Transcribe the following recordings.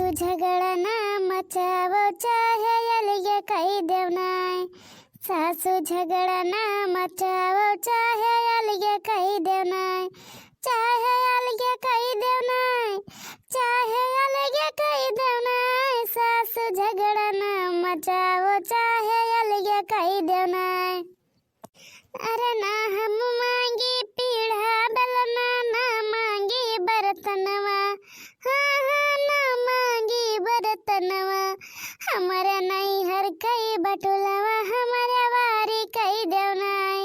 सासू झगड़ा ना मचावो चाहे अलगे कई देवनाय। सासू झगड़ा ना मचावो चाहे अलगे कई देवनाय। चाहे अलगे कई देवनाय, चाहे अलगे कई देवनाय। सासू झगड़ा ना मचावो चाहे अलगे कई देवनाय। अरे ना हम मांगी पीढ़ा बेलना, ना मांगी बर्तनवा। हाँ हाँ ना मांगी बर्तनवा। हमारे नैहर कई बटुलवा, हमारे वारी कई देवनाय।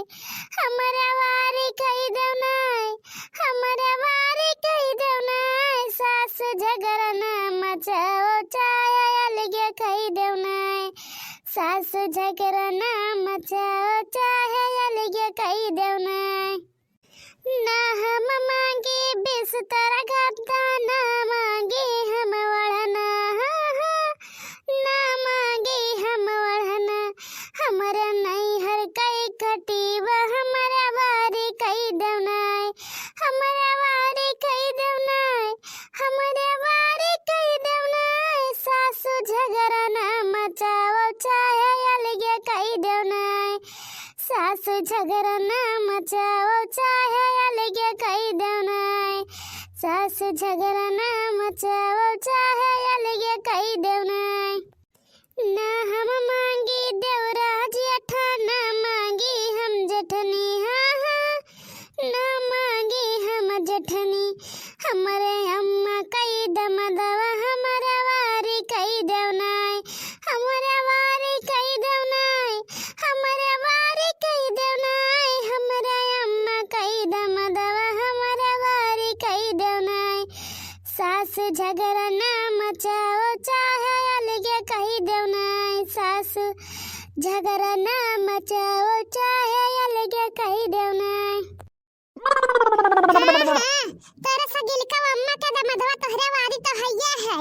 हमारे वारी कई देवनाय, हमारे वारी कई देवनाय। सासू झगड़ा ना मचाओ चाहे अलगे कई देवनाय। सासू झगड़ा ना मचाओ चाहे अलगे कई देवनाय। ना हम मांगे बिस्तर गद्दा, ना मांगे हम ओढ़ना। ना मांगे हम ओढ़ना। हमारे नैहर कई खटीवा, हमारे वारी कई देवनाय। हमारे वारी कई देवनाय, हमारे वारी कई देवनाय। सासू झगड़ा ना मचाओ चाहे अलगे कई देवनाय। सासू झगड़ा ना मचाओ चाहे अलगे कई देवनाय। सासू झगड़ा ना मचाओ चाहे अलगे कई देवनाय। ना हम मांगी देवरा जेठा, ना मांगी हम जेठनी। हाँ हाँ ना मांगी हम जेठनी। हमारे अम्मा कई दमदवा, हमारे वारी कई देवनाय। हमारे वारी कई देवनाय, हमारे वारी कई देवनाय। हमारे अम्मा कई दमदवा, हमारे वारी कई देवनाय। सासू झगड़ा ना मचाओ चाहे अलगे कई देवनाय। सासू झगड़ा ना मचाओ चाहे अलगे कई देवनाय। तोरा सगिल का अम्मा के दमदवा तोहरे वारी तो हइया है।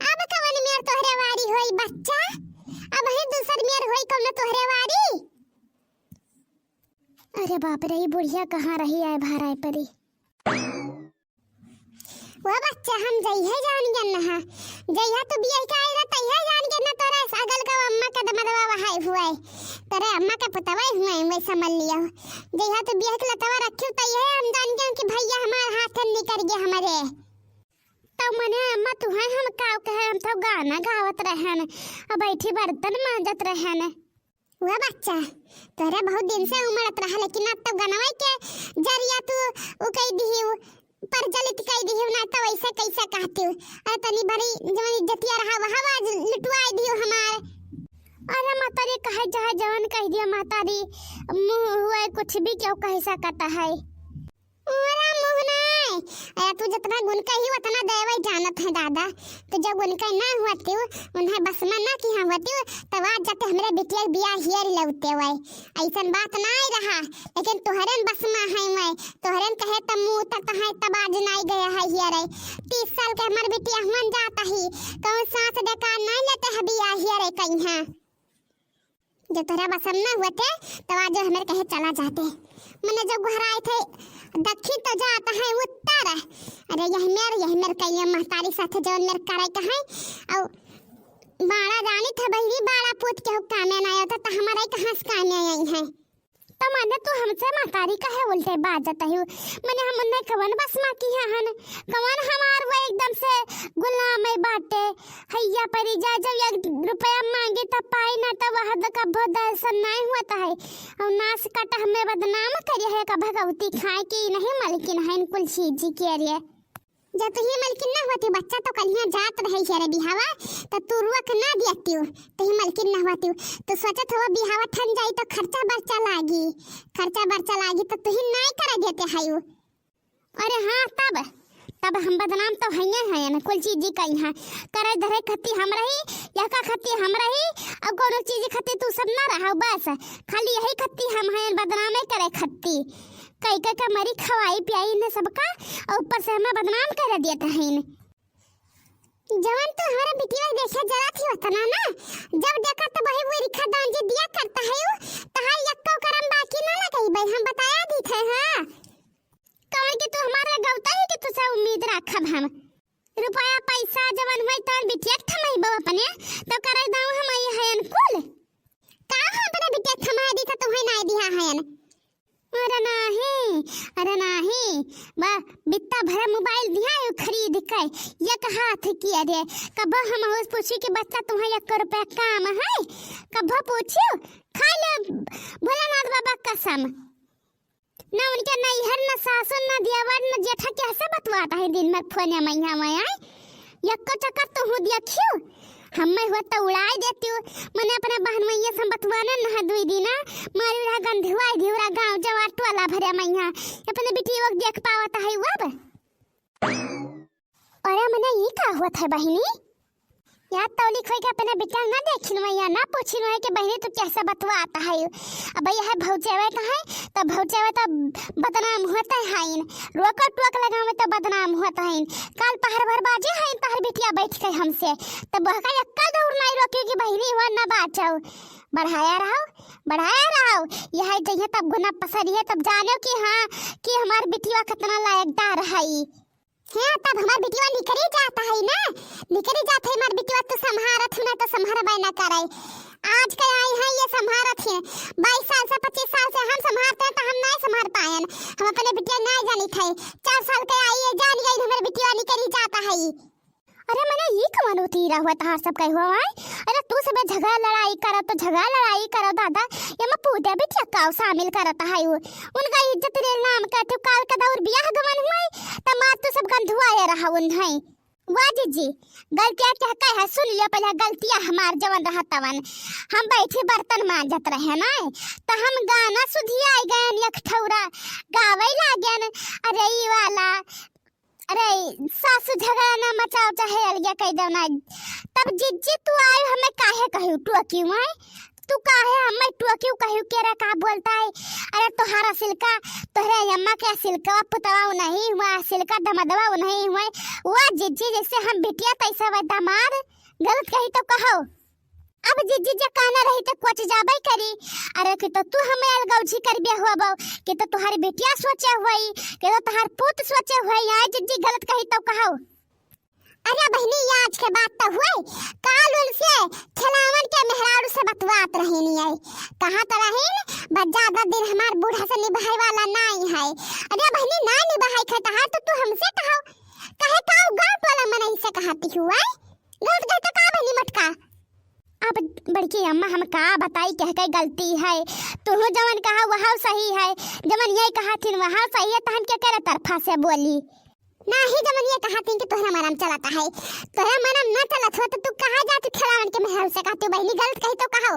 अब कवन मेर तोहरे वारी होई बच्चा? अब ही दूसर मेर होई कौन तोहरे वारी? अरे बाप रे, ये बुढ़िया कहाँ रही है भाराय परी। वो बच्चा हम जइहे जान गन्ना जइहा तो बियाह के आई रहत है जान के ना तोरा सगल का अम्मा के दमदवा वहाई हुए तोरे अम्मा के पतवा हुए वैसा समझ लियो। जइहा तो बियाह के लतवा रखियो त ये हम जान के कि भैया हमार हाथ निकल गए हमारे। तो मने अम्मा तू है हम काव कहे हम तो गाना गावत रहन अब बैठी बर्तन मांजत रहन। वो बच्चा तोरे बहुत दिन से उमड़त रहा लेकिन अब तो गनवा के जरिया तू उ कह दी पर जलित कह दी ना तो वैसे कैसे कहती हूँ। अरे तनी बड़ी जवन इज्जतिया रहा वह आवाज लुटवाई दियो हमार। अरे मातारी कहे चाहे जवन कह दियो मातारी मुंह हुआ कुछ भी क्यों कह सकता है। ओरा मुंह नहीं अरे तू जितना गुण कही उतना देवई जानत है दादा। तो जब गुण कह ना होती उन्हें बस में ना कि हाँ होती तब आज जाते हमरे बिटिया बियाह हियर लौटे हुए ऐसन बात नहीं रहा। लेकिन तोहरन बस में है मैं तोहरन कहे तब मुंह तक है तब आज नहीं गया है हियर 30 साल के हमार बिटिया मन जाता ही कौन सांस देकर नहीं लेते है बियाह हियर कहीं है। जो तोरा बस में हुए थे तब आज हमें कहे चला जाते मैंने जब घर आए थे दक्षिण तो जाता है उत्तर। अरे यही मेर कहिए महतारी साथे जवन मेर करे कहे और बाड़ा जानी था बहिनी बाड़ा पूत के कामे ना आया था हमारा कहां से कामे आई है। तो मैंने तू हमसे महतारी कहे उल्टे बात जाता है मैंने हम ने कवन बस मां की है हन कवन हमार वो एकदम से गुलाम है बाटे हैया परी जा जब 1 रुपया मांगे तब पाई ना तो वह का बहुत दर्शन नहीं होता है और नास काटा हमें बदनाम करे है का भगवती खाए की नहीं मलकिन है कुल चीज जी के लिए। जब तो ये मलकिन ना होती बच्चा तो कल जात रही है रे बिहावा तो तू रुक ना दियती हो तो ही मलकिन ना होती तो सोचत हो बिहावा ठन जाई तो खर्चा बर्चा लागी तो तू ही नहीं कर देते है। अरे हाँ तब हम बदनाम तो है ना कुल चीज कहीं है करे धरे खत्ती हम रही या का खत्ती हम रही अब कोनो चीज खत्ती तू सब ना रहा बस खाली यही खत्ती हम है बदनाम करे खत्ती कई का मरी खवाई पियाई ने सबका और ऊपर से हमें बदनाम कर दिया था इन जवान तो हमारा बिटिया देखा जरा थी वतना ना जब देखा तो वही वो रिखा दान जी दिया करता है तहार यक्को करम बाकी ना लगई भाई हम बताया दी थे। हां कौन कि तू हमारे गौता है कि तुझसे उम्मीद रखब हम रुपया पैसा जवन होई तवन बिटिया थमाई बा अपने तो करे दाऊ हम आई है अनुकूल का हम अपने बिटिया थमा दी तो होई ना दिया है अरे नहीं बा बित्ता भरा मोबाइल दिया है खरीद के एक हाथ किया रे कब हम उस पूछी कि बच्चा तुम्हें 1 रुपया काम है कब पूछियो खा ले भोलानाथ बाबा कसम ना उनके नैहर न सासुर न दियावर न जेठा कैसे बतवाता है दिन में फोन मैया में आए एक चक्कर तो हो दिया क्यों हमें हुआ तो उड़ाई देती हूँ मैंने अपने बहन मैया से बतवाना नहा 2 दिन मारी रहा गंधुआ धीवरा गांव जवार टोला भरे मैया अपने बेटी वक्त देख पावता है अब अरे मैंने ये का हुआ था बहनी यार तौली खोई के अपने बेटा ना देखिन मैया ना पूछिन है कि बहनी तू कैसे बतवाता है अब यह भौचेवे का है तो भौचेवे तो बदनाम होता है रोक टोक लगावे तो बदनाम होता है काल पहर भर बाजे है तहर बिटिया बैठ के हमसे तो बहका एक्का दौड़ नहीं रोके कि बहनी हो ना बाचो बढ़ाया रहो यह जइए तब गुना पसरी है तब जानो कि हां कि हमार बिटिया कितना लायकदार है हाँ तब हमार बिटिया निकरी जाता है ना निकरी जाता है हमार बिटिया तो संभारत है ना तो संभारबे ना करे आज के आई है ये संभारत है 22 साल से 25 साल से हम संभारते हैं तो हम नहीं संभार पाए हम अपने बिटिया नहीं जानी थे 4 साल के आई है जान गई हमारी बिटिया निकरी जाता है अरे मैंने ये कौन होती रहा तार सब कह हुआ है अरे तू सब झगड़ा लड़ाई करो दादा ये मैं पूजा भी ठकाव शामिल करता है उनका इज्जत रे नाम का तो काल का दौर बियाह गवन हुए त मार तो सब गंधुआए रहा उन है वाह जी गलतियां क्या कह है सुन लिया पहले गलतियां हमार जवन रहा तवन हम बैठे बर्तन मांजत रहे ना तो हम गाना सुधिया गए एक ठौरा गावे लागन अरे ई वाला अरे सासू झगड़ा ना मचाओ चाहे अलग कह दो ना तब जिज्जी तू आए हमें काहे कहू टोकी मैं तू काहे हमें टोकी कहू केरा का बोलता है अरे तोहारा सिल्का तोहरे अम्मा के सिल्का पुतवाऊ नहीं हुआ सिल्का दमदवा नहीं हुआ वो जिज्जी जैसे हम बिटिया तैसा व दामाद गलत कही तो कहो अब जिज्जी जे काना रही तो कोच जाबे करी अरे कि तो तू हमें अलगौजी कर बिया हुआ बो कि तो तुम्हारी बेटिया सोचे हुई कि तो तुम्हार पुत सोचे हुई आज जिज्जी गलत कही तो कहो अरे बहनी ये आज के बात तो हुई काल उनसे खिलावन के मेहरारू से बतवात रही नहीं आई कहां तो रहीन बस ज्यादा दिन हमार बूढ़ा से निभाई वाला नहीं है अरे बहनी ना निभाई खता तो तू हमसे कहो कहे का गांव टोला मन से कहती हुआ गलत कह तो का बहनी मटका अब बड़की अम्मा हम का बताई कह के गलती है तू जवन कहा वह सही है जवन ये कहा थी वह सही है तहन के करे तरफा से बोली नाही जवन ये कहा थी कि तोहरा मरम चलाता है तोहरा मरम न चलत हो तो तू कहां जा तू खिलावन के महल से कहती बहनी गलत कही तो कहो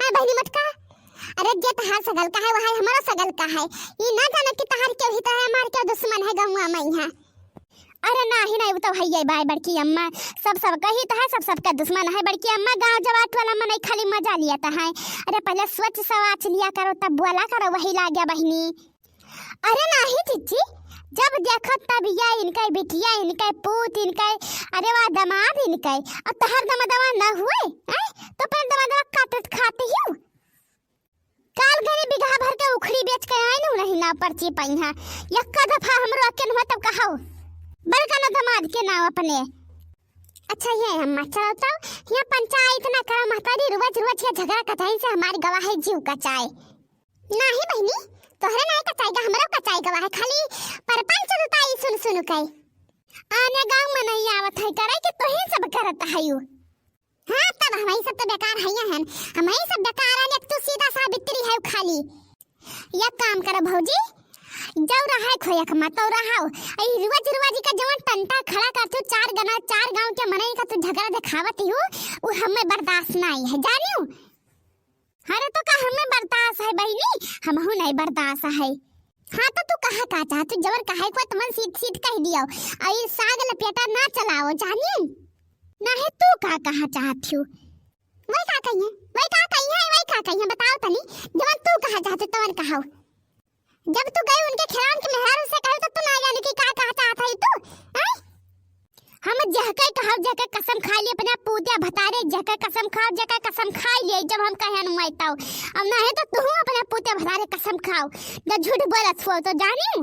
हां बहनी मत का अरे जे तहार सगल का है वह हमारा सगल का है ये ना जाने कि तहार के हित है हमार के दुश्मन है गौवा में यहां अरे नहीं वो तो भैया भाई बड़की अम्मा सब कही तो है सब का दुश्मन है बड़की अम्मा गांव जवाट वाला मन खाली मजा लिया था है अरे पहले स्वच्छ सवाच लिया करो तब बोला करो वही ला गया बहनी अरे नहीं चिच्ची जब देखो तब ये इनका बिटिया इनका पूत इनका अरे वाह दमाद इनका अब तो हर दमा न हुए तो पर दमा काटत खाते ही काल गने बिघा भर के उखड़ी बेच के आए नहीं ना पर्ची पाई है एक दफा हमरो अकेन हुआ तब कहो बड़का ना दमाद के नाम अपने अच्छा ये अम्मा चलता यहाँ पंचायत ना करो महतारी रोज ये झगड़ा कचाई से हमारी गवाह है जीव कचाए नहीं बहनी तोहरे नहीं कचाएगा हमरो कचाई गवाह है खाली परपंच दुताई सुन कई आने गांव में नहीं आवत है करे कि तोही सब करत है यू हां तब हमारी सब तो बेकार है हमारी सब बेकार है तू सीधा साबित्री है खाली ये काम कर भौजी जाऊ रहा है खोयक मत और रहा आई रिवाज का जवन टंटा खड़ा करते 4 गांव के मनई का तू झगड़ा दिखावत हो वो हमें बर्दाश्त नहीं है जानियो अरे तो का हमें बर्दाश्त है बहनी हमहु नहीं बर्दाश्त है हां तो तू कहा का चाह तू जबर कहे को तमन सीध कह दियो आई साग लपेटा ना चलाओ जानियो ना है तू का कहा चाहती हो वही का कहिए बताओ तनी जवन तू कहा चाहते तवन कहो जब तू गई उनके खिलावन के मेहरारू से कहे तो तू ना जाने की का कहा चाहता है तू हम जहके कसम खा लिए अपने पूजा भतारे जहके कसम खा लिए जब हम कहे अनुमताओ अब ना है तो तू अपने पूते भतारे कसम खाओ न झूठ बोलत हो तो जानियो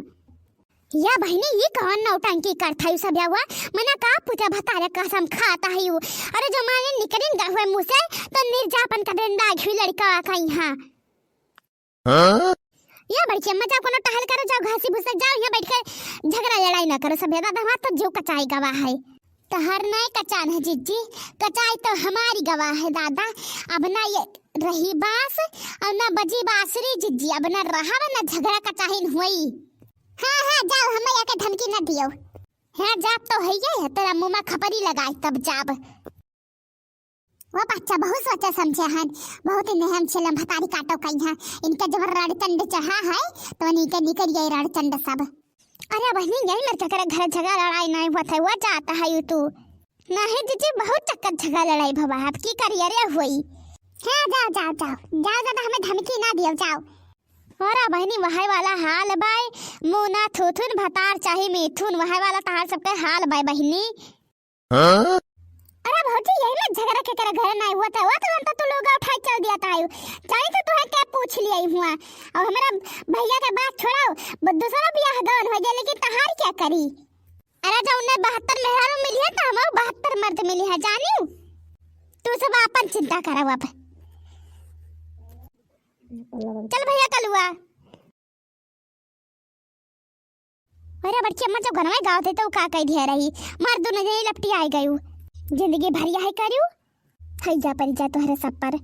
या बहनी ये कौन नौटंकी करता है सब हुआ मना का पूछा भतारे कसम खाता है यू अरे जो माने निकलिन गा हुए मुंह से तो निर्जापन का दिन दाग हुई लड़का का यहाँ या बैठ के मजा कोनो टहल करो जाओ घासी भूसा जाओ यहाँ बैठ के झगड़ा लड़ाई ना करो सब दादा हमारा तो जो कचाई गवाह है तो हर नए कचान है जिज्जी कचाई तो हमारी गवाह है दादा अब ना ये रही बास और ना बजी बासरी जिज्जी अब ना रहा ना झगड़ा कचाहीन हुई हाँ जाओ हमें आके धमकी न दियो हाँ जाब तो है ये तेरा मुंह में खपरी लगाई तब जाब वो बच्चा बहुत सोचा समझे हन बहुत नेहम छलम भतारी काटो कहीं है इनका जब रणचंड चढ़ा है तो नीचे निकल गई रणचंड सब अरे बहनी यही लड़का करे घर झगड़ा लड़ाई नहीं हुआ था वो जाता है यू तू नहीं जीजी बहुत चक्कर झगड़ा लड़ाई भवा अब की करिए रे हुई हाँ जाओ दादा हमें धमकी ना दियो जाओ और बहनी वहाई वाला हाल बाय मुना थुथुन भतार चाहे मिथुन वहाई वाला तार सबके हाल बाय बहनी अरे भौजी यही में झगड़ा के करे घर नहीं हुआ था वो तो तू लोग उठाई चल दिया था चाहे तो तू है क्या पूछ लिया हुआ और हमारा भैया के बात छोड़ाओ दूसरा ब्याह गवन हो जाए लेकिन तहार क्या करी अरे जब उन्हें 72 मेहरारू मिली है तो हमें 72 मर्द मिली है जानियो तू सब अपन चिंता करो अब चल भैया कलुआ अरे बच्चे अम्मा जब गनवा गाँव थे तो का कह दिया रही मार दोनों जने लपटी आई गयू जिंदगी भरिया है करियो थई जा परी जा तोहरे सब पर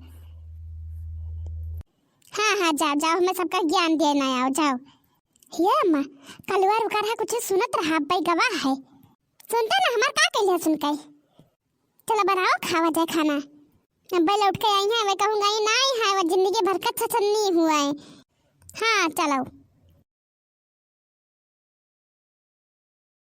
हाँ जाओ हमें सबका ज्ञान देना आओ जाओ ये अम्मा कलुआ रुका रहा कुछ सुनत रहा भाई गवाह है सुनते ना हमार का कहलिया सुन के चलो बनाओ खावा जाए खाना अब लौट के आई हैं मैं कहूँगा ये नहीं है वो जिंदगी भर का छछन नहीं हुआ है हाँ चलो